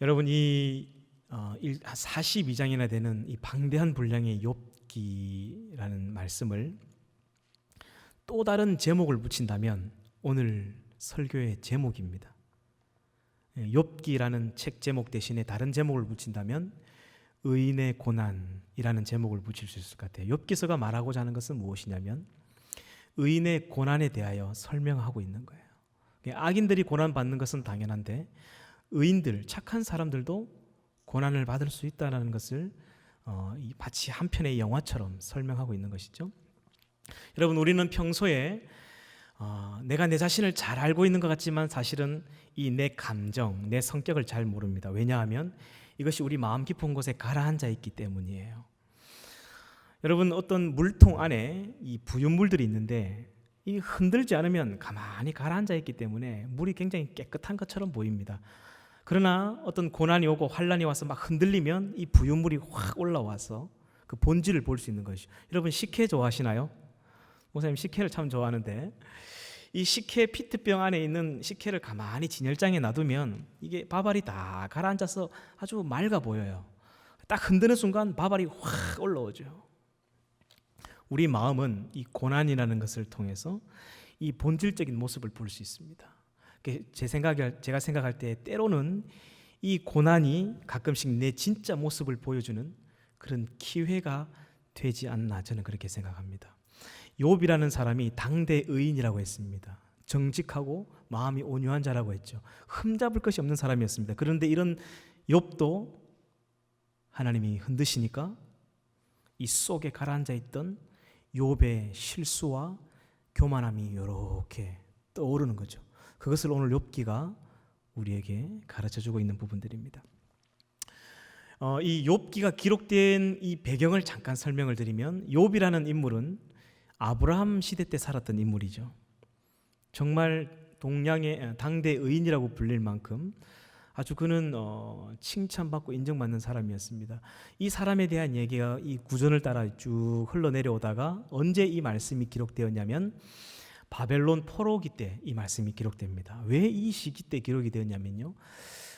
여러분 이 42장이나 되는 이 방대한 분량의 욥기라는 말씀을 또 다른 제목을 붙인다면 오늘 설교의 제목입니다. 욥기라는 책 제목 대신에 다른 제목을 붙인다면 의인의 고난이라는 제목을 붙일 수 있을 것 같아요. 욥기서가 말하고자 하는 것은 무엇이냐면 의인의 고난에 대하여 설명하고 있는 거예요. 악인들이 고난받는 것은 당연한데 의인들, 착한 사람들도 고난을 받을 수 있다는 것을 마치 한 편의 영화처럼 설명하고 있는 것이죠. 여러분, 우리는 평소에 내가 내 자신을 잘 알고 있는 것 같지만 사실은 이 내 감정, 내 성격을 잘 모릅니다. 왜냐하면 이것이 우리 마음 깊은 곳에 가라앉아 있기 때문이에요. 여러분, 어떤 물통 안에 이 부유물들이 있는데 이 흔들지 않으면 가만히 가라앉아 있기 때문에 물이 굉장히 깨끗한 것처럼 보입니다. 그러나 어떤 고난이 오고 환란이 와서 막 흔들리면 이 부유물이 확 올라와서 그 본질을 볼 수 있는 것이죠. 여러분, 식혜 좋아하시나요? 목사님 식혜를 참 좋아하는데 이 식혜 피트병 안에 있는 식혜를 가만히 진열장에 놔두면 이게 밥알이 다 가라앉아서 아주 맑아 보여요. 딱 흔드는 순간 밥알이 확 올라오죠. 우리 마음은 이 고난이라는 것을 통해서 이 본질적인 모습을 볼 수 있습니다. 제가 생각할 때 때로는 이 고난이 가끔씩 내 진짜 모습을 보여주는 그런 기회가 되지 않나 저는 그렇게 생각합니다. 욥이라는 사람이 당대 의인이라고 했습니다. 정직하고 마음이 온유한 자라고 했죠. 흠잡을 것이 없는 사람이었습니다. 그런데 이런 욥도 하나님이 흔드시니까 이 속에 가라앉아 있던 욥의 실수와 교만함이 이렇게 떠오르는 거죠. 그것을 오늘 욥기가 우리에게 가르쳐주고 있는 부분들입니다. 이 욥기가 기록된 이 배경을 잠깐 설명을 드리면 욥이라는 인물은 아브라함 시대 때 살았던 인물이죠. 정말 동양의 당대 의인이라고 불릴 만큼 아주 그는 칭찬받고 인정받는 사람이었습니다. 이 사람에 대한 얘기가 이 구전을 따라 쭉 흘러내려오다가 언제 이 말씀이 기록되었냐면 바벨론 포로기 때 이 말씀이 기록됩니다. 왜 이 시기 때 기록이 되었냐면요,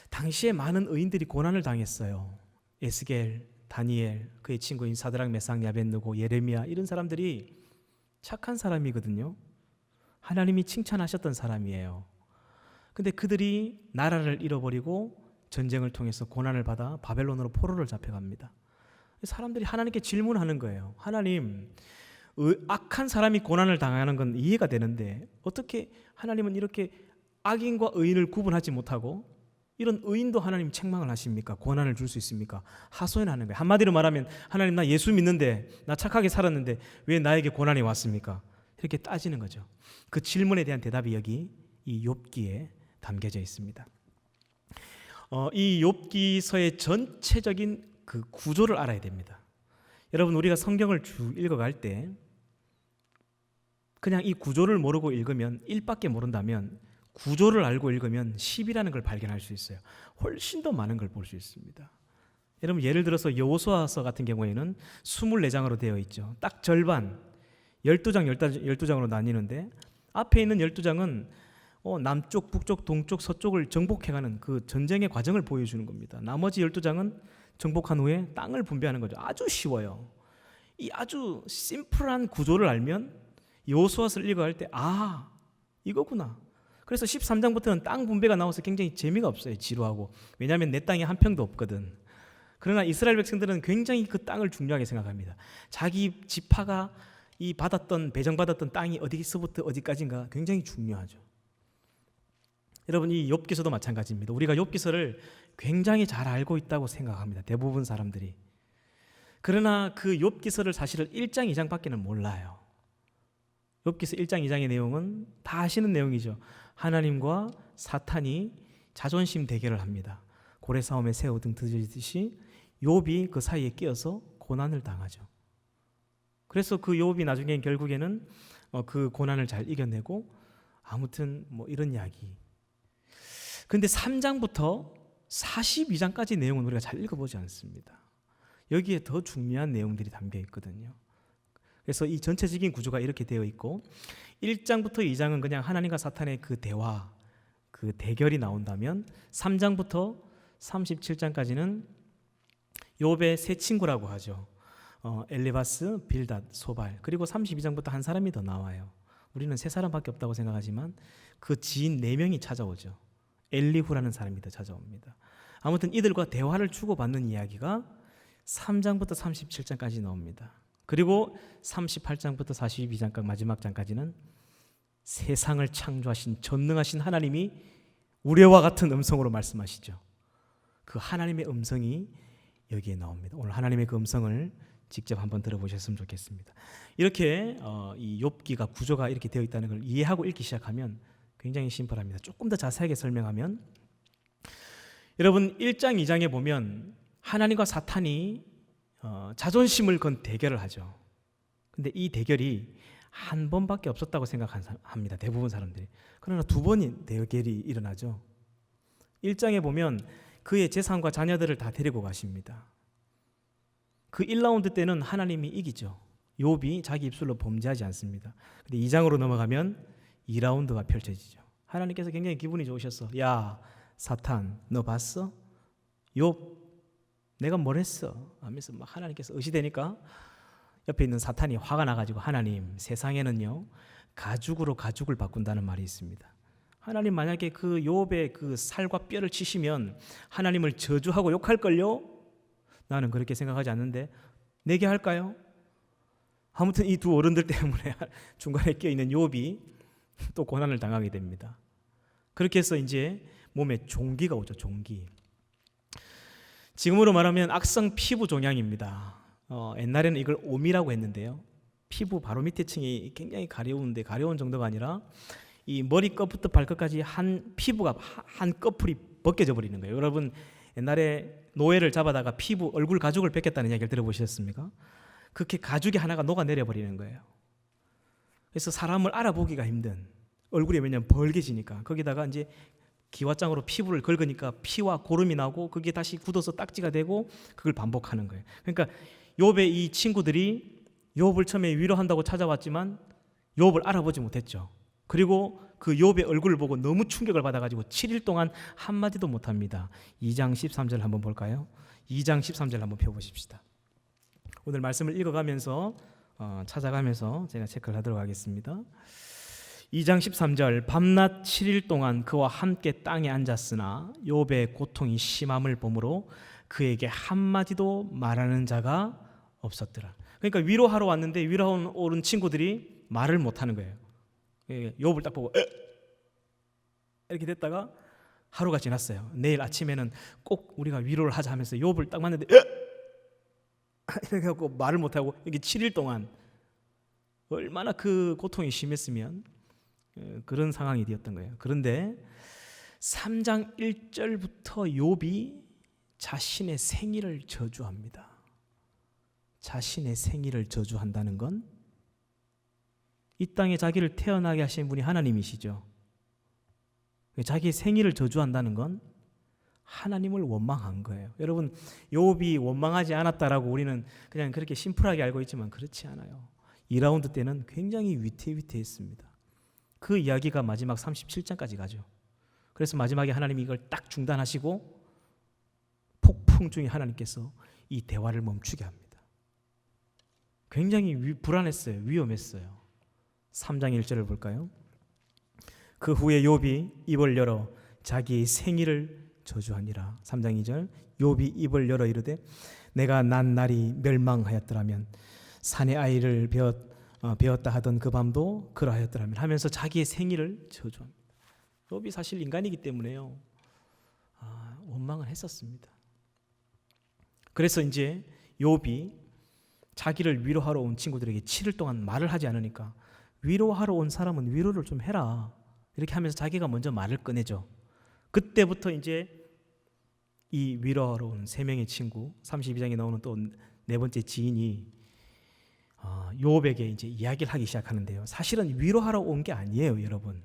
당시에 많은 의인들이 고난을 당했어요. 에스겔, 다니엘, 그의 친구인 사드락, 메삭, 야벳느고, 예레미야, 이런 사람들이 착한 사람이거든요. 하나님이 칭찬하셨던 사람이에요. 근데 그들이 나라를 잃어버리고 전쟁을 통해서 고난을 받아 바벨론으로 포로를 잡혀갑니다. 사람들이 하나님께 질문하는 거예요. 하나님, 악한 사람이 고난을 당하는 건 이해가 되는데 어떻게 하나님은 이렇게 악인과 의인을 구분하지 못하고 이런 의인도 하나님 책망을 하십니까? 고난을 줄 수 있습니까? 하소연하는 거예요. 한마디로 말하면 하나님, 나 예수 믿는데, 나 착하게 살았는데 왜 나에게 고난이 왔습니까? 이렇게 따지는 거죠. 그 질문에 대한 대답이 여기 이 욥기에 담겨져 있습니다. 이 욥기서의 전체적인 그 구조를 알아야 됩니다. 여러분, 우리가 성경을 쭉 읽어갈 때 그냥 이 구조를 모르고 읽으면 1밖에 모른다면 구조를 알고 읽으면 10이라는 걸 발견할 수 있어요. 훨씬 더 많은 걸 볼 수 있습니다. 여러분, 예를 들어서 여호수아서 같은 경우에는 24장으로 되어 있죠. 딱 절반 12장으로 나뉘는데 앞에 있는 12장은 남쪽, 북쪽, 동쪽, 서쪽을 정복해가는 그 전쟁의 과정을 보여주는 겁니다. 나머지 12장은 정복한 후에 땅을 분배하는 거죠. 아주 쉬워요. 이 아주 심플한 구조를 알면 여호수아서를 읽어갈 때 이거구나. 그래서 13장부터는 땅 분배가 나와서 굉장히 재미가 없어요. 지루하고. 왜냐하면 내 땅에 한 평도 없거든. 그러나 이스라엘 백성들은 굉장히 그 땅을 중요하게 생각합니다. 자기 지파가 이 배정받았던 땅이 어디서부터 어디까지인가 굉장히 중요하죠. 여러분, 이 욥기서도 마찬가지입니다. 우리가 욥기서를 굉장히 잘 알고 있다고 생각합니다. 대부분 사람들이. 그러나 그 욥기서를 사실은 1장, 2장밖에는 몰라요. 욥기서 1장, 2장의 내용은 다 아시는 내용이죠. 하나님과 사탄이 자존심 대결을 합니다. 고래 싸움에 새 오등 드듯이 욥이 그 사이에 끼어서 고난을 당하죠. 그래서 그 욥이 나중에 결국에는 그 고난을 잘 이겨내고 아무튼 이런 이야기. 근데 3장부터 42장까지 내용은 우리가 잘 읽어보지 않습니다. 여기에 더 중요한 내용들이 담겨 있거든요. 그래서 이 전체적인 구조가 이렇게 되어 있고 1장부터 2장은 그냥 하나님과 사탄의 그 대화, 그 대결이 나온다면 3장부터 37장까지는 욥의 세 친구라고 하죠. 엘리바스, 빌닷, 소발. 그리고 32장부터 한 사람이 더 나와요. 우리는 세 사람밖에 없다고 생각하지만 그 지인 네 명이 찾아오죠. 엘리후라는 사람이 더 찾아옵니다. 아무튼 이들과 대화를 주고받는 이야기가 3장부터 37장까지 나옵니다. 그리고 38장부터 42장까지 마지막 장까지는 세상을 창조하신 전능하신 하나님이 우레와 같은 음성으로 말씀하시죠. 그 하나님의 음성이 여기에 나옵니다. 오늘 하나님의 그 음성을 직접 한번 들어보셨으면 좋겠습니다. 이렇게 이 욥기가 구조가 이렇게 되어 있다는 걸 이해하고 읽기 시작하면 굉장히 심플합니다. 조금 더 자세하게 설명하면 여러분 1장 2장에 보면 하나님과 사탄이 자존심을 건 대결을 하죠. 근데 이 대결이 한 번밖에 없었다고 생각합니다. 대부분 사람들이. 그러나 두 번의 대결이 일어나죠. 1장에 보면 그의 재산과 자녀들을 다 데리고 가십니다. 그 1라운드 때는 하나님이 이기죠. 욥이 자기 입술로 범죄하지 않습니다. 근데 2장으로 넘어가면 2라운드가 펼쳐지죠. 하나님께서 굉장히 기분이 좋으셨어. 야 사탄 너 봤어? 욥 내가 뭘 했어? 하면서 막 하나님께서 의시되니까 옆에 있는 사탄이 화가 나가지고 하나님 세상에는요 가죽으로 가죽을 바꾼다는 말이 있습니다. 하나님 만약에 그 욥의 그 살과 뼈를 치시면 하나님을 저주하고 욕할걸요? 나는 그렇게 생각하지 않는데 내게 할까요? 아무튼 이 두 어른들 때문에 중간에 껴있는 욥이 또 고난을 당하게 됩니다. 그렇게 해서 이제 몸에 종기가 오죠. 종기. 지금으로 말하면 악성 피부 종양입니다. 옛날에는 이걸 오미라고 했는데요. 피부 바로 밑에 층이 굉장히 가려운데 가려운 정도가 아니라 이 머리끝부터 발끝까지 한 피부가 한 꺼풀이 벗겨져 버리는 거예요. 여러분 옛날에 노예를 잡아다가 피부 얼굴 가죽을 벗겼다는 이야기를 들어보셨습니까? 그렇게 가죽이 하나가 녹아내려 버리는 거예요. 그래서 사람을 알아보기가 힘든 얼굴이 왜냐면 벌게지니까 거기다가 이제 기와장으로 피부를 긁으니까 피와 고름이 나고 그게 다시 굳어서 딱지가 되고 그걸 반복하는 거예요. 그러니까 욥의 이 친구들이 욥을 처음에 위로한다고 찾아왔지만 욥을 알아보지 못했죠. 그리고 그 욥의 얼굴을 보고 너무 충격을 받아가지고 7일 동안 한마디도 못합니다. 2장 13절 한번 볼까요? 2장 13절 한번 펴보십시다. 오늘 말씀을 읽어가면서 찾아가면서 제가 체크를 하도록 하겠습니다. 2장 13절 밤낮 7일 동안 그와 함께 땅에 앉았으나 욥의 고통이 심함을 보므로 그에게 한마디도 말하는 자가 없었더라. 그러니까 위로하러 왔는데 위로하러 오는 친구들이 말을 못하는 거예요. 욥을 딱 보고 이렇게 됐다가 하루가 지났어요. 내일 아침에는 꼭 우리가 위로를 하자 하면서 욥을 딱 만났는데 이렇게 하고 말을 못하고 이게 7일 동안 얼마나 그 고통이 심했으면 그런 상황이 되었던 거예요. 그런데 3장 1절부터 욥이 자신의 생일을 저주합니다. 자신의 생일을 저주한다는 건 이 땅에 자기를 태어나게 하신 분이 하나님이시죠. 자기의 생일을 저주한다는 건 하나님을 원망한 거예요. 여러분 욥이 원망하지 않았다라고 우리는 그냥 그렇게 심플하게 알고 있지만 그렇지 않아요. 2라운드 때는 굉장히 위태위태했습니다. 그 이야기가 마지막 37장까지 가죠. 그래서 마지막에 하나님이 이걸 딱 중단하시고 폭풍 중에 하나님께서 이 대화를 멈추게 합니다. 굉장히 불안했어요. 위험했어요. 3장 1절을 볼까요? 그 후에 욥이 입을 열어 자기의 생일을 저주하니라. 3장 2절 욥이 입을 열어 이르되 내가 난 날이 멸망하였더라면 산의 아이를 베었다 하던 그 밤도 그러하였더라면 하면서 자기의 생일을 저주합니다. 욥이 사실 인간이기 때문에요. 원망을 했었습니다. 그래서 이제 욥이 자기를 위로하러 온 친구들에게 7일 동안 말을 하지 않으니까 위로하러 온 사람은 위로를 좀 해라 이렇게 하면서 자기가 먼저 말을 꺼내죠. 그때부터 이제 이 위로하러 온 세 명의 친구 32장에 나오는 또 네 번째 지인이 욥에게 이제 이야기를 하기 시작하는데요. 사실은 위로하러 온 게 아니에요, 여러분.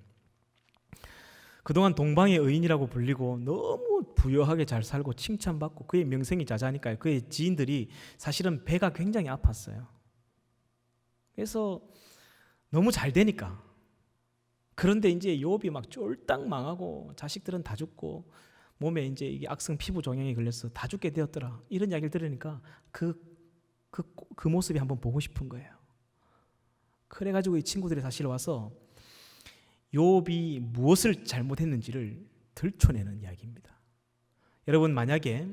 그동안 동방의 의인이라고 불리고 너무 부유하게 잘 살고 칭찬받고 그의 명성이 자자하니까요. 그의 지인들이 사실은 배가 굉장히 아팠어요. 그래서 너무 잘 되니까. 그런데 이제 욥이 막 쫄딱 망하고 자식들은 다 죽고 몸에 이제 이게 악성 피부 종양이 걸려서 다 죽게 되었더라. 이런 이야기를 들으니까 그 모습이 한번 보고 싶은 거예요. 그래가지고 이 친구들이 사실 와서 욥이 무엇을 잘못했는지를 들춰내는 이야기입니다. 여러분, 만약에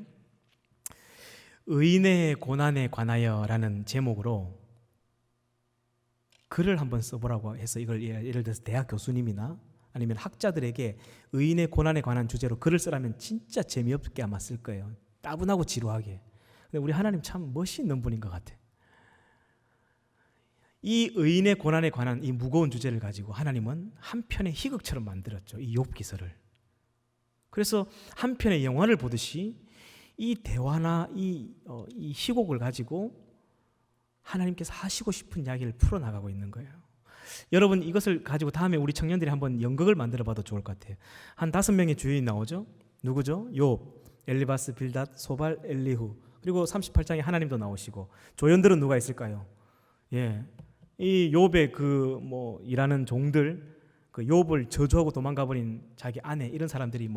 의인의 고난에 관하여라는 제목으로 글을 한번 써보라고 해서 이걸 예를 들어서 대학 교수님이나 아니면 학자들에게 의인의 고난에 관한 주제로 글을 쓰라면 진짜 재미없게 아마 쓸 거예요. 따분하고 지루하게. 근데 우리 하나님 참 멋있는 분인 것 같아. 이 의인의 고난에 관한 이 무거운 주제를 가지고 하나님은 한 편의 희극처럼 만들었죠. 이 욥기서를. 그래서 한 편의 영화를 보듯이 이 대화나 이 희곡을 가지고 하나님께서 하시고 싶은 이야기를 풀어나가고 있는 거예요. 여러분, 이것을 가지고 다음에 우리 청년들이 한번 연극을 만들어 봐도 좋을 것 같아요. 한 5명의 주인이 나오죠. 누구죠? 욥, 엘리바스, 빌닷, 소발, 엘리후. 그리고 38장에 하나님도 나오시고. 조연들은 누가 있을까요? 예, 이 욥의 일하는 종들, 그 욥을 저주하고 도망가 버린 자기 아내, 이런 사람들이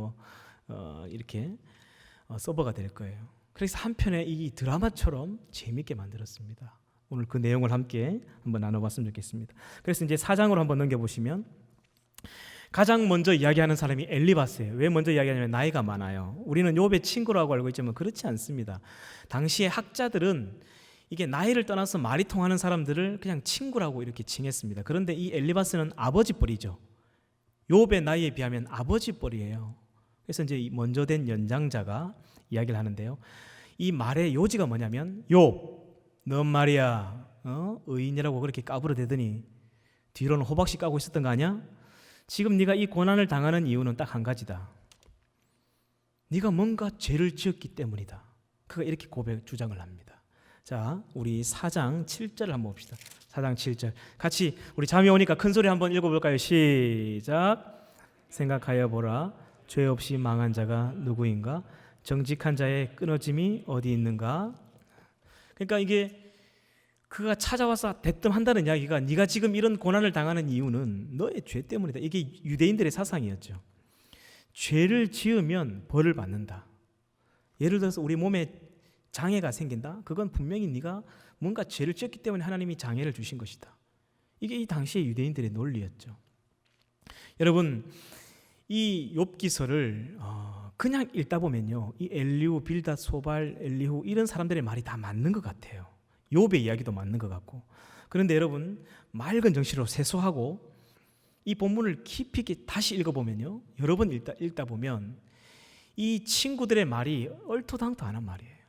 이렇게 서버가 될 거예요. 그래서 한 편의 이 드라마처럼 재미있게 만들었습니다. 오늘 그 내용을 함께 한번 나눠봤으면 좋겠습니다. 그래서 이제 4장으로 한번 넘겨보시면 가장 먼저 이야기하는 사람이 엘리바스예요. 왜 먼저 이야기하냐면 나이가 많아요. 우리는 욥의 친구라고 알고 있지만 그렇지 않습니다. 당시에 학자들은 이게 나이를 떠나서 말이 통하는 사람들을 그냥 친구라고 이렇게 칭했습니다. 그런데 이 엘리바스는 아버지 뻘이죠. 욥의 나이에 비하면 아버지 뻘이에요. 그래서 이제 먼저 된 연장자가 이야기를 하는데요. 이 말의 요지가 뭐냐면, 욥, 넌 말이야, 의인이라고 그렇게 까불어대더니 뒤로는 호박씨 까고 있었던 거 아니야? 지금 네가 이 고난을 당하는 이유는 딱 한 가지다. 네가 뭔가 죄를 지었기 때문이다. 그가 이렇게 주장을 합니다. 자, 우리 4장 7절을 한번 봅시다. 4장 7절 같이, 우리 잠이 오니까 큰 소리 한번 읽어볼까요? 시작. 생각하여 보라, 죄 없이 망한 자가 누구인가? 정직한 자의 끊어짐이 어디 있는가? 그러니까 이게 그가 찾아와서 대뜸한다는 이야기가, 네가 지금 이런 고난을 당하는 이유는 너의 죄 때문이다. 이게 유대인들의 사상이었죠. 죄를 지으면 벌을 받는다. 예를 들어서 우리 몸에 장애가 생긴다? 그건 분명히 네가 뭔가 죄를 지었기 때문에 하나님이 장애를 주신 것이다. 이게 이 당시의 유대인들의 논리였죠. 여러분, 이 욥기서를 그냥 읽다 보면요, 이 엘리후, 빌닷, 소발, 엘리후 이런 사람들의 말이 다 맞는 것 같아요. 욥의 이야기도 맞는 것 같고. 그런데 여러분, 맑은 정신으로 세수하고 이 본문을 깊이 있게 다시 읽어보면요, 여러 번 읽다 보면 이 친구들의 말이 얼토당토하는 말이에요.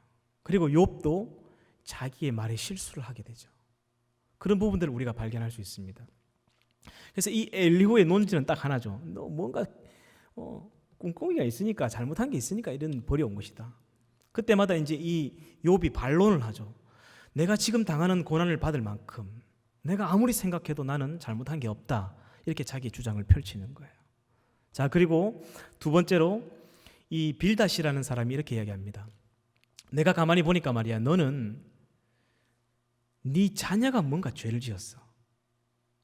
그리고 욥도 자기의 말에 실수를 하게 되죠. 그런 부분들을 우리가 발견할 수 있습니다. 그래서 이 엘리후의 논지는 딱 하나죠. 너 뭔가 꿍꿍이가 있으니까, 잘못한 게 있으니까 이런 벌이 온 것이다. 그때마다 이제 이 욥이 반론을 하죠. 내가 지금 당하는 고난을 받을 만큼 내가 아무리 생각해도 나는 잘못한 게 없다. 이렇게 자기 주장을 펼치는 거예요. 자, 그리고 두 번째로 이 빌닷이라는 사람이 이렇게 이야기합니다. 내가 가만히 보니까 말이야, 너는 네 자녀가 뭔가 죄를 지었어.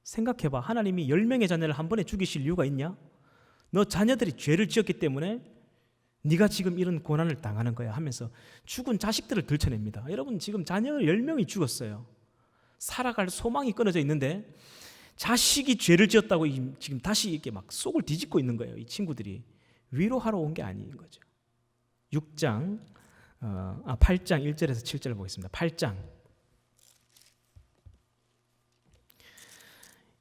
생각해봐. 하나님이 10명의 자녀를 한 번에 죽이실 이유가 있냐? 너 자녀들이 죄를 지었기 때문에 네가 지금 이런 고난을 당하는 거야 하면서 죽은 자식들을 들춰냅니다. 여러분, 지금 자녀 10명이 죽었어요. 살아갈 소망이 끊어져 있는데 자식이 죄를 지었다고 지금 다시 이렇게 막 속을 뒤집고 있는 거예요. 이 친구들이 위로하러 온 게 아닌 거죠. 8장 1절에서 7절을 보겠습니다. 8장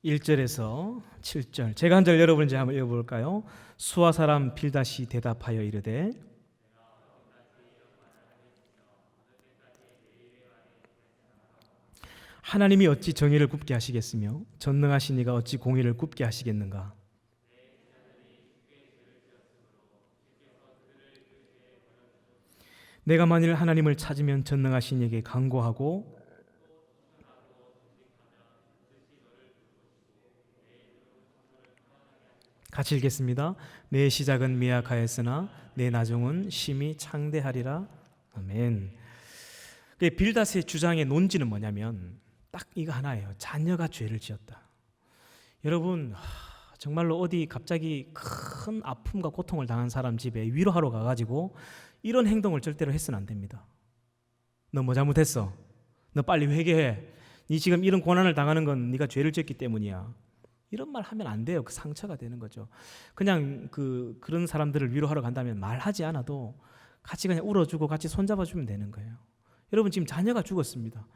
1절에서 7절, 제가 한 절 여러분 이제 한번 읽어볼까요? 수아 사람 빌닷이 대답하여 이르되, 하나님이 어찌 정의를 굽게 하시겠으며 전능하신 이가 어찌 공의를 굽게 하시겠는가? 내가 만일 하나님을 찾으면 전능하신 이에게 간구하고 같이 읽겠습니다. 내 시작은 미약하였으나 내 나중은 심히 창대하리라. 아멘. 빌닷의 주장의 논지는 뭐냐면 딱 이거 하나예요. 자녀가 죄를 지었다. 여러분, 정말로 어디 갑자기 큰 아픔과 고통을 당한 사람 집에 위로하러 가가지고 이런 행동을 절대로 해서는 안 됩니다. 너 뭐 잘못했어? 너 빨리 회개해. 네 지금 이런 고난을 당하는 건 네가 죄를 지었기 때문이야. 이런 말 하면 안 돼요. 그 상처가 되는 거죠. 그냥 그런 사람들을 위로하러 간다면 말하지 않아도 같이 그냥 울어주고 같이 손잡아주면 되는 거예요. 여러분 지금 자녀가 죽었습니다.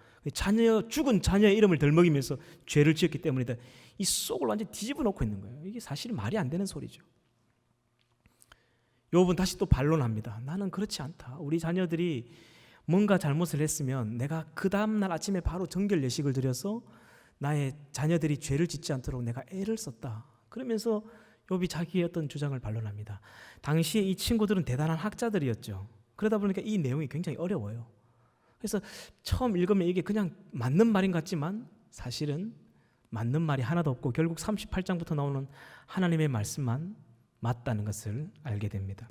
죽은 자녀의 이름을 덜먹이면서 죄를 지었기 때문이다. 이 속을 완전히 뒤집어 놓고 있는 거예요. 이게 사실 말이 안 되는 소리죠. 욥은 다시 또 반론합니다. 나는 그렇지 않다. 우리 자녀들이 뭔가 잘못을 했으면 내가 그 다음날 아침에 바로 정결 예식을 드려서 나의 자녀들이 죄를 짓지 않도록 내가 애를 썼다. 그러면서 욥이 자기의 어떤 주장을 반론합니다. 당시에 이 친구들은 대단한 학자들이었죠. 그러다 보니까 이 내용이 굉장히 어려워요. 그래서 처음 읽으면 이게 그냥 맞는 말인 것 같지만 사실은 맞는 말이 하나도 없고 결국 38장부터 나오는 하나님의 말씀만 맞다는 것을 알게 됩니다.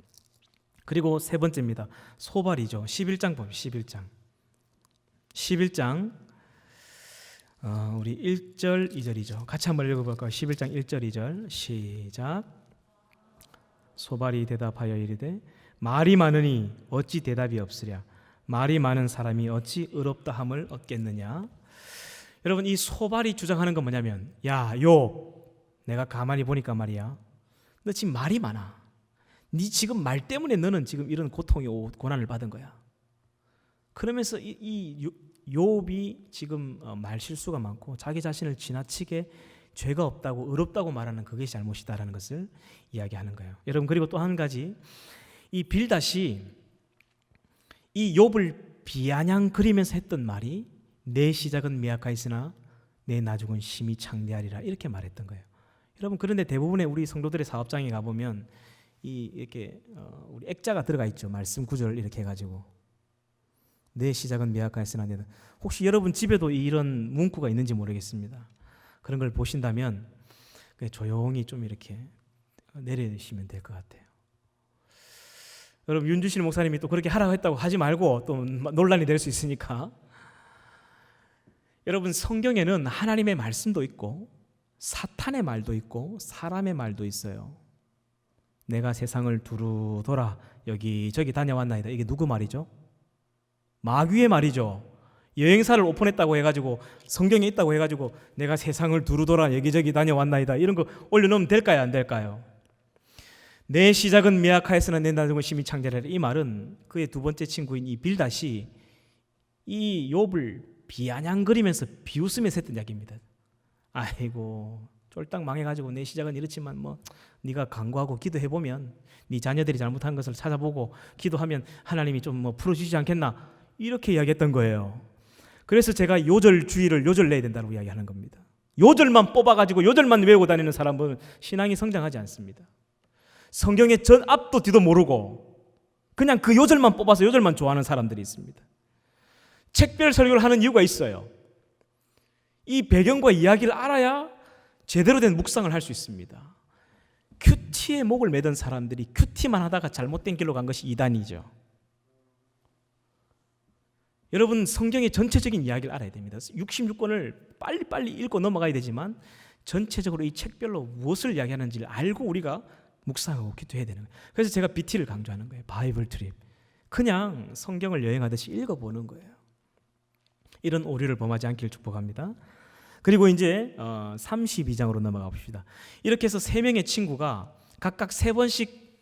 그리고 세 번째입니다. 소발이죠. 11장 보면 11장 우리 1절 2절이죠. 같이 한번 읽어볼까요? 11장 1절 2절 시작. 소발이 대답하여 이르되 말이 많으니 어찌 대답이 없으랴. 말이 많은 사람이 어찌 의롭다함을 얻겠느냐. 여러분 이 소발이 주장하는 건 뭐냐면 야 욥 내가 가만히 보니까 말이야 너 지금 말이 많아. 네 지금 말 때문에 너는 지금 이런 고통이 고난을 받은 거야. 그러면서 이 욥이 지금 말 실수가 많고 자기 자신을 지나치게 죄가 없다고 의롭다고 말하는 그게 잘못이다라는 것을 이야기하는 거예요. 여러분 그리고 또 한 가지 이 빌닷이 이 욥을 비아냥거리면서 했던 말이 내 시작은 미약하였으나 내 나중은 심히 창대하리라 이렇게 말했던 거예요. 여러분 그런데 대부분의 우리 성도들의 사업장에 가보면 이렇게 우리 액자가 들어가 있죠. 말씀 구절 이렇게 해가지고 내 시작은 미약하였으나 내 혹시 여러분 집에도 이런 문구가 있는지 모르겠습니다. 그런 걸 보신다면 조용히 좀 이렇게 내려주시면 될 것 같아요. 여러분 윤주실 목사님이 또 그렇게 하라고 했다고 하지 말고 또 논란이 될 수 있으니까 여러분 성경에는 하나님의 말씀도 있고 사탄의 말도 있고 사람의 말도 있어요. 내가 세상을 두루 돌아 여기저기 다녀왔나이다. 이게 누구 말이죠? 마귀의 말이죠. 여행사를 오픈했다고 해가지고 성경에 있다고 해가지고 내가 세상을 두루 돌아 여기저기 다녀왔나이다. 이런 거 올려놓으면 될까요? 안 될까요? 내 시작은 미약하였으나 내 나중은 심히 창대하리라. 이 말은 그의 두 번째 친구인 이 빌닷이 이 욥을 비아냥거리면서 비웃으면서 했던 이야기입니다. 아이고 쫄딱 망해가지고 내 시작은 이렇지만 뭐 네가 간구하고 기도해보면 네 자녀들이 잘못한 것을 찾아보고 기도하면 하나님이 좀 뭐 풀어주시지 않겠나 이렇게 이야기했던 거예요. 그래서 제가 요절주의를 요절내야 된다고 이야기하는 겁니다. 요절만 뽑아가지고 요절만 외우고 다니는 사람은 신앙이 성장하지 않습니다. 성경의 전 앞도 뒤도 모르고 그냥 그 요절만 뽑아서 요절만 좋아하는 사람들이 있습니다. 책별 설교를 하는 이유가 있어요. 이 배경과 이야기를 알아야 제대로 된 묵상을 할 수 있습니다. 큐티에 목을 매던 사람들이 큐티만 하다가 잘못된 길로 간 것이 이단이죠. 여러분 성경의 전체적인 이야기를 알아야 됩니다. 66권을 빨리빨리 읽고 넘어가야 되지만 전체적으로 이 책별로 무엇을 이야기하는지를 알고 우리가 묵상하고 기도해야 되는 거예요. 그래서 제가 BT를 강조하는 거예요. 바이블 트립. 그냥 성경을 여행하듯이 읽어보는 거예요. 이런 오류를 범하지 않기를 축복합니다. 그리고 이제 32장으로 넘어가 봅시다. 이렇게 해서 세 명의 친구가 각각 세 번씩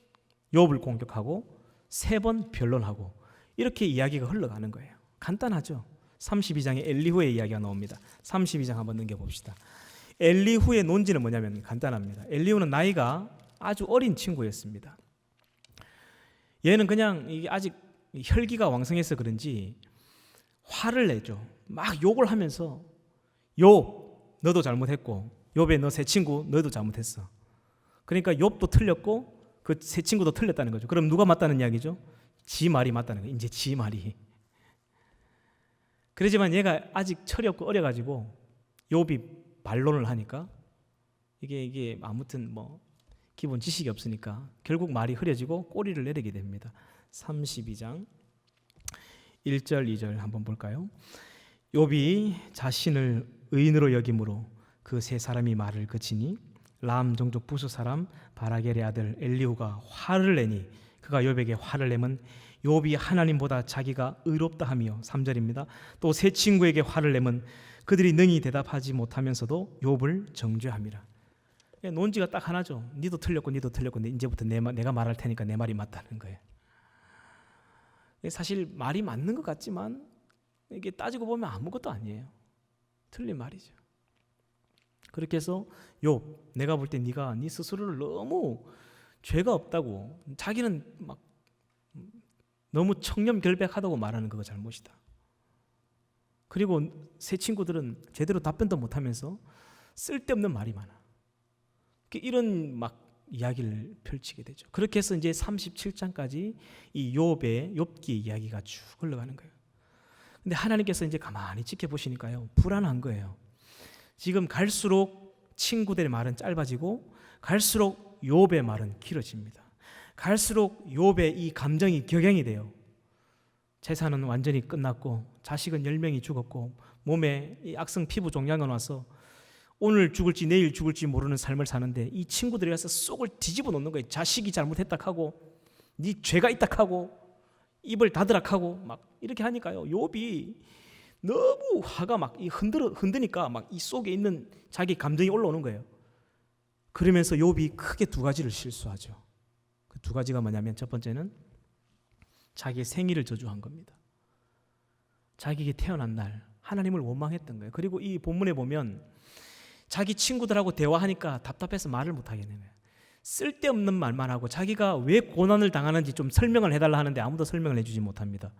욥을 공격하고 세 번 변론하고 이렇게 이야기가 흘러가는 거예요. 간단하죠. 32장에 엘리후의 이야기가 나옵니다. 32장 한번 넘겨봅시다. 엘리후의 논지는 뭐냐면 간단합니다. 엘리후는 나이가 아주 어린 친구였습니다. 얘는 그냥 이게 아직 혈기가 왕성해서 그런지 화를 내죠. 막 욕을 하면서 욥 너도 잘못했고 욥의 너 세 친구 너도 잘못했어. 그러니까 욥도 틀렸고 그 세 친구도 틀렸다는 거죠. 그럼 누가 맞다는 이야기죠? 지 말이 맞다는 거예요. 이제 지 말이. 그러지만 얘가 아직 철이 없고 어려가지고 욥이 반론을 하니까 이게 아무튼 뭐 기본 지식이 없으니까 결국 말이 흐려지고 꼬리를 내리게 됩니다. 32장 1절 2절 한번 볼까요? 욥이 자신을 의인으로 여김으로 그 세 사람이 말을 그치니 람 종족 부수 사람 바라겔의 아들 엘리후가 화를 내니 그가 욥에게 화를 내면 욥이 하나님보다 자기가 의롭다 하며 3절입니다. 또 세 친구에게 화를 내면 그들이 능히 대답하지 못하면서도 욥을 정죄함이라. 논지가 딱 하나죠. 니도 틀렸고 니도 틀렸고 이제부터 내가 말할 테니까 내 말이 맞다는 거예요. 사실 말이 맞는 것 같지만 이게 따지고 보면 아무것도 아니에요. 틀린 말이죠. 그렇게 해서 욥, 내가 볼 때 네가 네 스스로를 너무 죄가 없다고, 자기는 막 너무 청렴결백하다고 말하는 그거 잘못이다. 그리고 세 친구들은 제대로 답변도 못하면서 쓸데없는 말이 많아. 이런 막 이야기를 펼치게 되죠. 그렇게 해서 이제 37장까지 이 욥의 욥기 이야기가 쭉 흘러가는 거예요. 근데 하나님께서 이제 가만히 지켜보시니까요, 불안한 거예요. 지금 갈수록 친구들의 말은 짧아지고 갈수록 욥의 말은 길어집니다. 갈수록 욥의 이 감정이 격양이 돼요. 재산은 완전히 끝났고 자식은 10명이 죽었고 몸에 이 악성 피부 종양은 와서 오늘 죽을지 내일 죽을지 모르는 삶을 사는데 이 친구들이 와서 속을 뒤집어 놓는 거예요. 자식이 잘못했다 하고 네 죄가 있다 하고 입을 닫으라 하고 막 이렇게 하니까요, 욥이 너무 화가 막 흔드니까 막 이 속에 있는 자기 감정이 올라오는 거예요. 그러면서 욥이 크게 두 가지를 실수하죠. 그 두 가지가 뭐냐면, 첫 번째는 자기의 생일을 저주한 겁니다. 자기에게 태어난 날 하나님을 원망했던 거예요. 그리고 이 본문에 보면 자기 친구들하고 대화하니까 답답해서 말을 못 하겠는 거예요. 쓸데없는 말만 하고 자기가 왜 고난을 당하는지 좀 설명을 해달라 하는데 아무도 설명을 해주지 못합니다.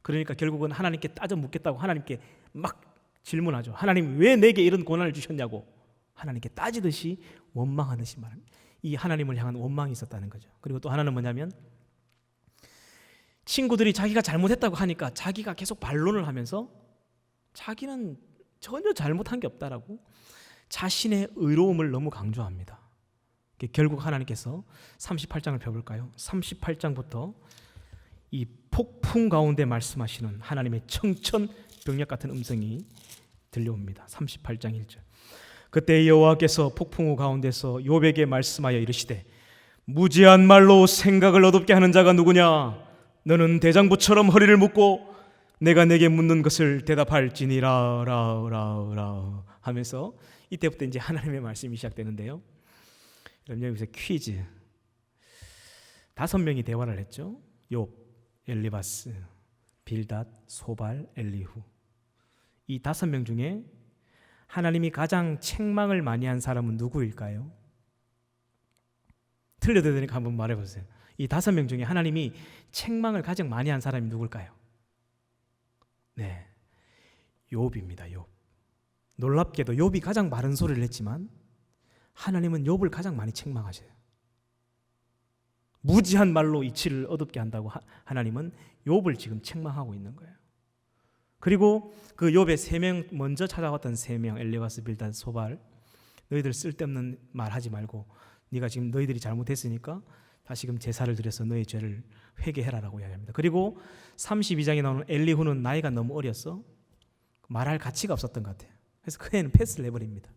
그러니까 결국은 하나님께 따져 묻겠다고 하나님께 막 질문하죠. 하나님, 왜 내게 이런 고난을 주셨냐고 하나님께 따지듯이 원망하듯이 말합니다. 이 하나님을 향한 원망이 있었다는 거죠. 그리고 또 하나는 뭐냐면, 친구들이 자기가 잘못했다고 하니까 자기가 계속 반론을 하면서 자기는 전혀 잘못한 게 없다라고 자신의 의로움을 너무 강조합니다. 결국 하나님께서 38장을 펴볼까요? 38장부터 이 폭풍 가운데 말씀하시는 하나님의 청천벽력 같은 음성이 들려옵니다. 38장 1절. 그때 여호와께서 폭풍우 가운데서 욥에게 말씀하여 이르시되, 무지한 말로 생각을 어둡게 하는 자가 누구냐? 너는 대장부처럼 허리를 묶고 내가 내게 묻는 것을 대답할지니라 라라라 하면서 이때부터 이제 하나님의 말씀이 시작되는데요. 그럼 여기서 퀴즈. 5명이 대화를 했죠. 욥, 엘리바스, 빌닷, 소발, 엘리후. 이 5명 중에 하나님이 가장 책망을 많이 한 사람은 누구일까요? 틀려도 되니까 한번 말해보세요. 이 5명 중에 하나님이 책망을 가장 많이 한 사람이 누굴까요? 네, 욥입니다. 욥. 놀랍게도 욥이 가장 바른 소리를 했지만 하나님은 욥을 가장 많이 책망하셔요. 무지한 말로 이치를 어둡게 한다고 하나님은 욥을 지금 책망하고 있는 거예요. 그리고 그 욥의 3명, 먼저 찾아왔던 3명, 엘리바스, 빌닷, 소발, 너희들 쓸데없는 말 하지 말고 네가 지금 너희들이 잘못했으니까 다시금 제사를 드려서 너희 죄를 회개해라라고 이야기합니다. 그리고 32장에 나오는 엘리후는 나이가 너무 어렸어 말할 가치가 없었던 것 같아요. 그래서 그 애는 패스를 해버립니다.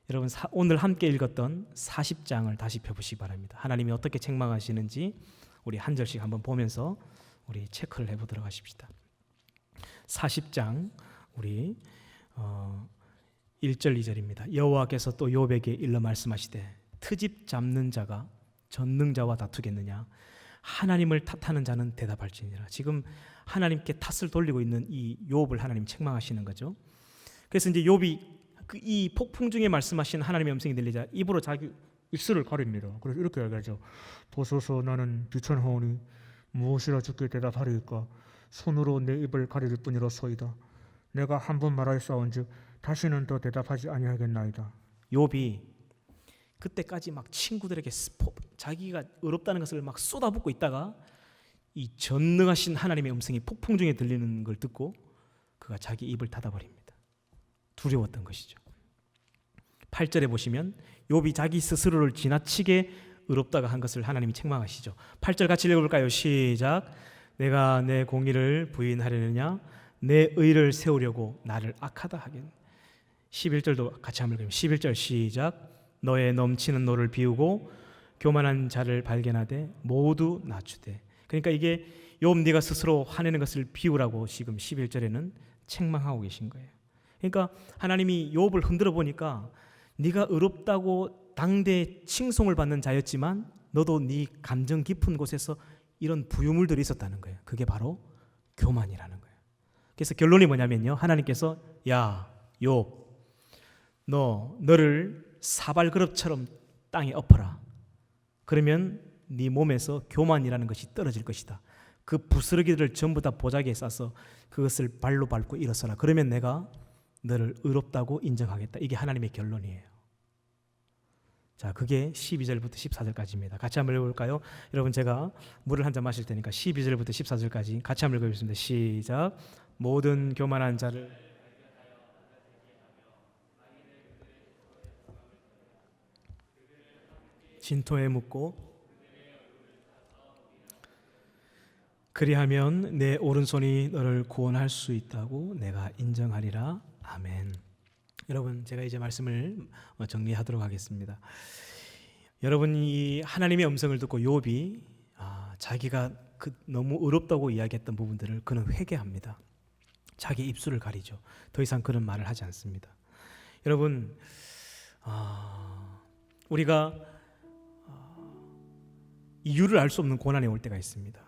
여러분, 오늘 함께 읽었던 40장을 다시 펴보시기 바랍니다. 하나님이 어떻게 책망하시는지 우리 한 절씩 한번 보면서 우리 체크를 해보도록 하십시다. 40장 우리 1절 2절입니다. 여호와께서 또 욥에게 일러 말씀하시되, 트집 잡는 자가 전능자와 다투겠느냐? 하나님을 탓하는 자는 대답할지니라. 지금 하나님께 탓을 돌리고 있는 이 욥을 하나님 책망하시는 거죠. 그래서 이제 욥이 이 폭풍 중에 말씀하신 하나님의 음성이 들리자 입으로 자기 입술을 가립니다. 그래서 이렇게 얘기하죠. 보소서, 나는 비천하오니 무엇이라 주께 대답하리이까? 손으로 내 입을 가릴 뿐이로소이다. 내가 한 번 말하였사온즉 다시는 더 대답하지 아니하겠나이다. 욥이 그때까지 막 친구들에게 자기가 의롭다는 것을 막 쏟아붓고 있다가 이 전능하신 하나님의 음성이 폭풍 중에 들리는 걸 듣고 그가 자기 입을 닫아버립니다. 두려웠던 것이죠. 8절에 보시면 욥이 자기 스스로를 지나치게 의롭다가 한 것을 하나님이 책망하시죠. 8절 같이 읽어볼까요? 시작. 내가 내 공의를 부인하려느냐? 내 의를 세우려고 나를 악하다 하겠느냐? 11절도 같이 한번 읽으면 11절 시작. 너의 넘치는 노를 비우고 교만한 자를 발견하되 모두 낮추되. 그러니까 이게 욥 네가 스스로 화내는 것을 비우라고 지금 11절에는 책망하고 계신 거예요. 그러니까 하나님이 욥을 흔들어 보니까 네가 의롭다고 당대 칭송을 받는 자였지만 너도 네 감정 깊은 곳에서 이런 부유물들이 있었다는 거예요. 그게 바로 교만이라는 거예요. 그래서 결론이 뭐냐면요, 하나님께서 야 욥, 너를 사발그릇처럼 땅에 엎어라. 그러면 네 몸에서 교만이라는 것이 떨어질 것이다. 그 부스러기들을 전부 다 보자기에 싸서 그것을 발로 밟고 일어서라. 그러면 내가 너를 의롭다고 인정하겠다. 이게 하나님의 결론이에요. 자, 그게 12절부터 14절까지입니다. 같이 한번 읽어볼까요? 여러분, 제가 물을 한 잔 마실 테니까 12절부터 14절까지 같이 한번 읽어보겠습니다. 시작. 모든 교만한 자를 진토에 묻고 그리하면 내 오른손이 너를 구원할 수 있다고 내가 인정하리라. 아멘. 여러분, 제가 이제 말씀을 정리하도록 하겠습니다. 여러분, 이 하나님의 음성을 듣고 욥이 자기가 너무 의롭다고 이야기했던 부분들을 그는 회개합니다. 자기 입술을 가리죠. 더 이상 그런 말을 하지 않습니다. 여러분, 우리가 이유를 알 수 없는 고난이 올 때가 있습니다.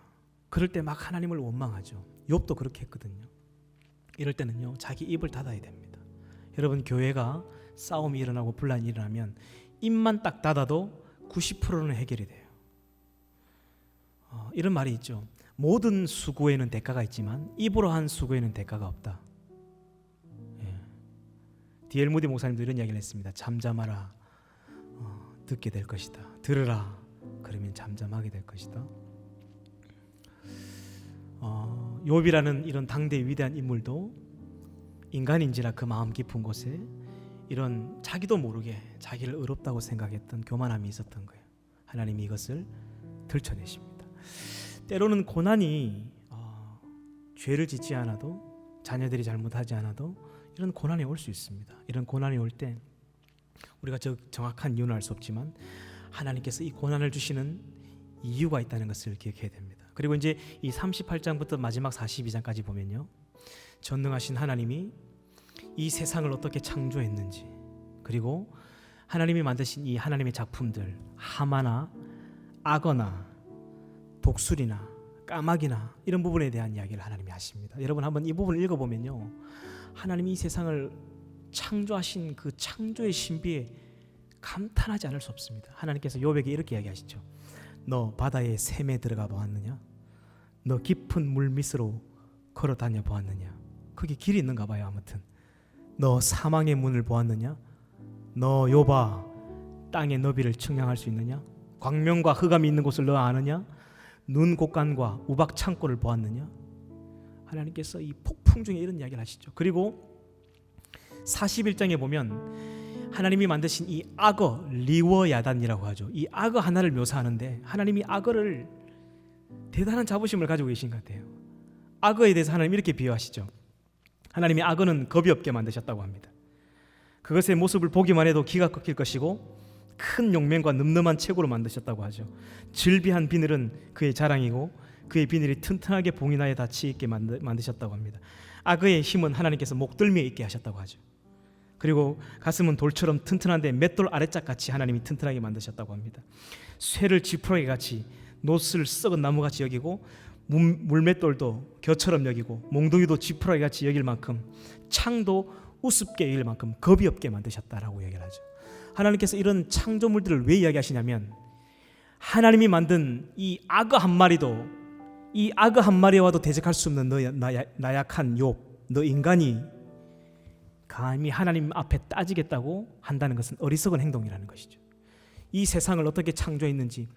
그럴 때 막 하나님을 원망하죠. 욥도 그렇게 했거든요. 이럴 때는요, 자기 입을 닫아야 됩니다. 여러분, 교회가 싸움이 일어나고 분란이 일어나면 입만 딱 닫아도 90%는 해결이 돼요. 이런 말이 있죠. 모든 수고에는 대가가 있지만 입으로 한 수고에는 대가가 없다. D.L. 무디 목사님도 이런 이야기를 했습니다. 잠잠하라, 듣게 될 것이다. 들으라, 그러면 잠잠하게 될 것이다. 욥이라는 이런 당대 위대한 인물도 인간인지라 그 마음 깊은 곳에 이런 자기도 모르게 자기를 의롭다고 생각했던 교만함이 있었던 거예요. 하나님이 이것을 들춰내십니다. 때로는 고난이 죄를 짓지 않아도, 자녀들이 잘못하지 않아도 이런 고난이 올 수 있습니다. 이런 고난이 올 때 우리가 정확한 이유는 알 수 없지만 하나님께서 이 고난을 주시는 이유가 있다는 것을 기억해야 됩니다. 그리고 이제 이 38장부터 마지막 42장까지 보면요, 전능하신 하나님이 이 세상을 어떻게 창조했는지, 그리고 하나님이 만드신 이 하나님의 작품들, 하마나 악어나 독수리나 까마귀나 이런 부분에 대한 이야기를 하나님이 하십니다. 여러분, 한번 이 부분을 읽어보면요, 하나님이 이 세상을 창조하신 그 창조의 신비에 감탄하지 않을 수 없습니다. 하나님께서 욥에게 이렇게 이야기하시죠. 너 바다의 샘에 들어가 보았느냐? 너 깊은 물 밑으로 걸어 다녀 보았느냐? 거기 길이 있는가 봐요. 아무튼 너 사망의 문을 보았느냐? 너 욥아, 땅의 너비를 측량할 수 있느냐? 광명과 흑암이 있는 곳을 너 아느냐? 눈 곡간과 우박 창고를 보았느냐? 하나님께서 이 폭풍 중에 이런 이야기를 하시죠. 그리고 41장에 보면 하나님이 만드신 이 악어, 리워야단이라고 하죠. 이 악어 하나를 묘사하는데 하나님이 악어를 대단한 자부심을 가지고 계신 것 같아요. 악어에 대해서 하나님 이렇게 비유하시죠. 하나님이 악어는 겁이 없게 만드셨다고 합니다. 그것의 모습을 보기만 해도 기가 꺾일 것이고 큰 용맹과 늠름한 체구로 만드셨다고 하죠. 질비한 비늘은 그의 자랑이고 그의 비늘이 튼튼하게 봉인하에 닿치 있게 만드셨다고 합니다. 악어의 힘은 하나님께서 목덜미에 있게 하셨다고 하죠. 그리고 가슴은 돌처럼 튼튼한데 맷돌 아래짝같이 하나님이 튼튼하게 만드셨다고 합니다. 쇠를 지푸라기 같이, 노스를 썩은 나무같이 여기고 물맷돌도 겨처럼 여기고 몽둥이도 지푸라기 같이 여길 만큼, 창도 우습게 여길 만큼 겁이 없게 만드셨다라고 얘기를 하죠. 하나님께서 이런 창조물들을 왜 이야기하시냐면 하나님이 만든 이 악어 한 마리도, 이 악어 한 마리와도 대적할 수 없는 나약한 욥, 너 인간이 감히 하나님 앞에 따지겠다고 한다는 것은 어리석은 행동이라는 것이죠. 이 세상을 어떻게 창조했는지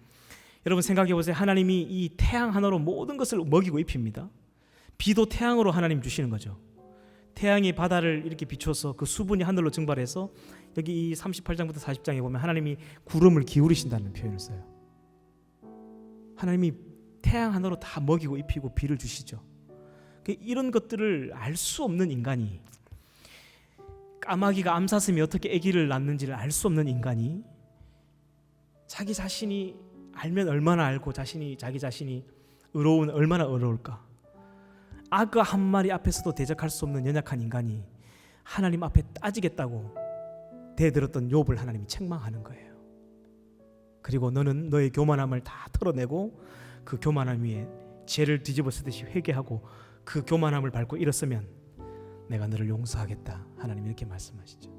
여러분 생각해 보세요. 하나님이 이 태양 하나로 모든 것을 먹이고 입힙니다. 비도 태양으로 하나님 주시는 거죠. 태양이 바다를 이렇게 비춰서 그 수분이 하늘로 증발해서 여기 이 38장부터 40장에 보면 하나님이 구름을 기울이신다는 표현을 써요. 하나님이 태양 하나로 다 먹이고 입히고 비를 주시죠. 이런 것들을 알 수 없는 인간이 까마귀가 암사슴이 어떻게 아기를 낳는지를 알 수 없는 인간이 자기 자신이 알면 얼마나 알고 자기 자신이 얼마나 어려울까. 악어 한 마리 앞에서도 대적할 수 없는 연약한 인간이 하나님 앞에 따지겠다고 대들었던 욥을 하나님이 책망하는 거예요. 그리고 너는 너의 교만함을 다 털어내고 그 교만함 위에 죄를 뒤집어 쓰듯이 회개하고 그 교만함을 밟고 일었으면 내가 너를 용서하겠다. 하나님이 이렇게 말씀하시죠.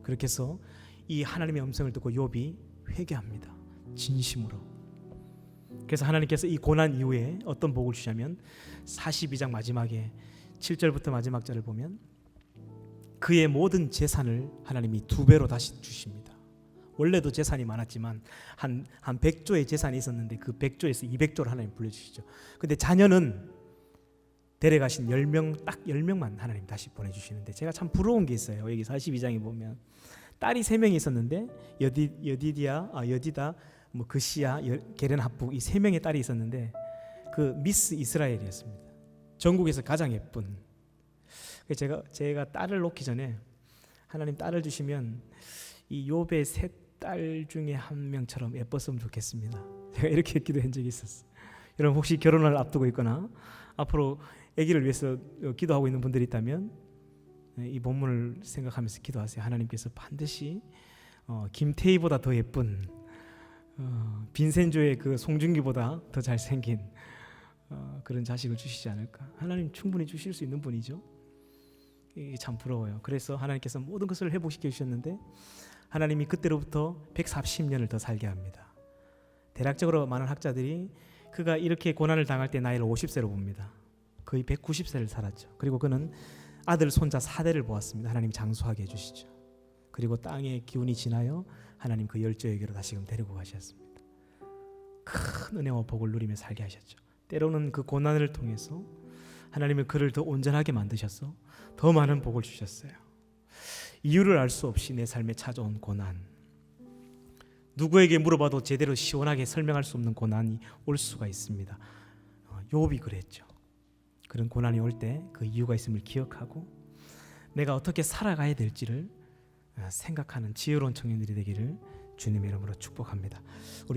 그렇게 해서 이 하나님의 음성을 듣고 욥이 회개합니다. 진심으로. 그래서 하나님께서 이 고난 이후에 어떤 복을 주냐면 42장 마지막에 7절부터 마지막 절을 보면 그의 모든 재산을 하나님이 2배로 다시 주십니다. 원래도 재산이 많았지만 한 100조의 재산이 있었는데 그 100조에서 200조를 하나님 불려주시죠. 근데 자녀는 데려가신 10명, 딱 10명만 하나님 다시 보내주시는데 제가 참 부러운 게 있어요. 여기 42장에 보면 딸이 3명이 있었는데 여디다, 그시야, 게렌 합북 이 3명의 딸이 있었는데 그 미스 이스라엘이었습니다. 전국에서 가장 예쁜. 제가 딸을 놓기 전에 하나님 딸을 주시면 이 욥의 3딸 중에 한 명처럼 예뻤으면 좋겠습니다. 제가 이렇게 기도한 적이 있었어요. 여러분 혹시 결혼을 앞두고 있거나 앞으로 아기를 위해서 기도하고 있는 분들이 있다면 이 본문을 생각하면서 기도하세요. 하나님께서 반드시 김태희보다 더 예쁜 빈센조의 그 송중기보다 더 잘생긴 그런 자식을 주시지 않을까. 하나님 충분히 주실 수 있는 분이죠. 이게 참 부러워요. 그래서 하나님께서 모든 것을 회복시켜 주셨는데 하나님이 그때로부터 140년을 더 살게 합니다. 대략적으로 많은 학자들이 그가 이렇게 고난을 당할 때 나이를 50세로 봅니다. 거의 190세를 살았죠. 그리고 그는 아들, 손자 4대를 보았습니다. 하나님 장수하게 해주시죠. 그리고 땅의 기운이 지나요 하나님 그 열조에게로 다시금 데리고 가셨습니다. 큰 은혜와 복을 누리며 살게 하셨죠. 때로는 그 고난을 통해서 하나님은 그를 더 온전하게 만드셔서 더 많은 복을 주셨어요. 이유를 알 수 없이 내 삶에 찾아온 고난, 누구에게 물어봐도 제대로 시원하게 설명할 수 없는 고난이 올 수가 있습니다. 욥이 그랬죠. 그런 고난이 올 때 그 이유가 있음을 기억하고 내가 어떻게 살아가야 될지를 생각하는 지혜로운 청년들이 되기를 주님의 이름으로 축복합니다. 우리